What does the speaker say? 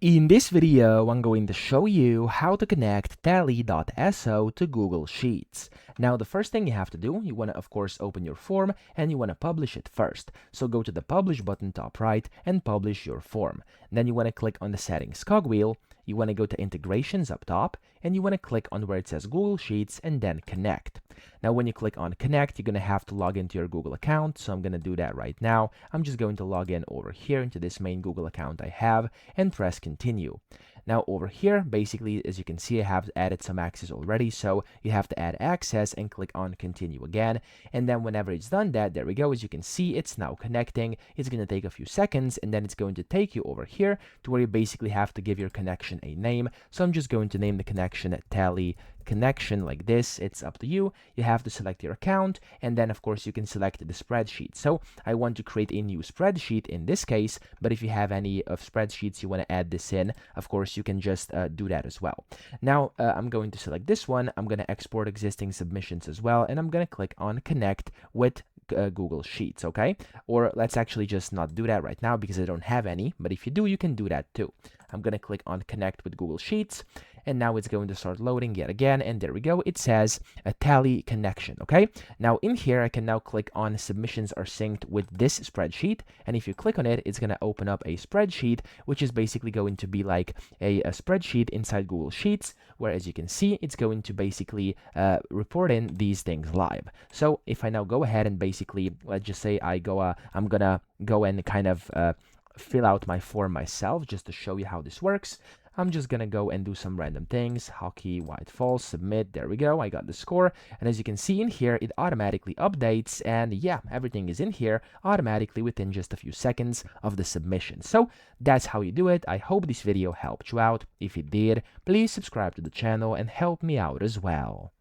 In this video, I'm going to show you how to connect Tally.so to Google Sheets. Now, the first thing you have to do, you want to, of course, open your form and you want to publish it first. So go to the Publish button top right and publish your form. Then you want to click on the Settings cogwheel. You want to go to Integrations up top and you want to click on where it says Google Sheets and then Connect. Now, when you click on Connect, you're going to have to log into your Google account. So I'm going to do that right now. I'm just going to log in over here into this main Google account I have and press Continue. Now over here, basically, as you can see, I have added some access already, so you have to add access and click on Continue again. And then whenever it's done that, there we go. As you can see, it's now connecting. It's going to take a few seconds, and then it's going to take you over here to where you basically have to give your connection a name. So I'm just going to name the connection Tally Connection like this. It's up to you. You have to select your account, and then of course you can select the spreadsheet. So I want to create a new spreadsheet in this case, but if you have any of spreadsheets you want to add this in, of course you can just do that as well. Now I'm going to select this one. I'm going to export existing submissions as well, and I'm going to click on Connect with Google Sheets, okay? Or let's actually just not do that right now because I don't have any, but if you do, you can do that too. I'm going to click on Connect with Google Sheets, and now it's going to start loading yet again, and there we go. It says a Tally connection, okay? Now in here, I can now click on Submissions are synced with this spreadsheet, and if you click on it, it's going to open up a spreadsheet, which is basically going to be like a spreadsheet inside Google Sheets, where as you can see, it's going to basically report in these things live. So if I now go ahead and basically, let's just say I'm gonna go and kind of fill out my form myself just to show you how this works. I'm just gonna go and do some random things. Hockey, white false, submit. There we go. I got the score. And as you can see in here, it automatically updates. And yeah, everything is in here automatically within just a few seconds of the submission. So that's how you do it. I hope this video helped you out. If it did, please subscribe to the channel and help me out as well.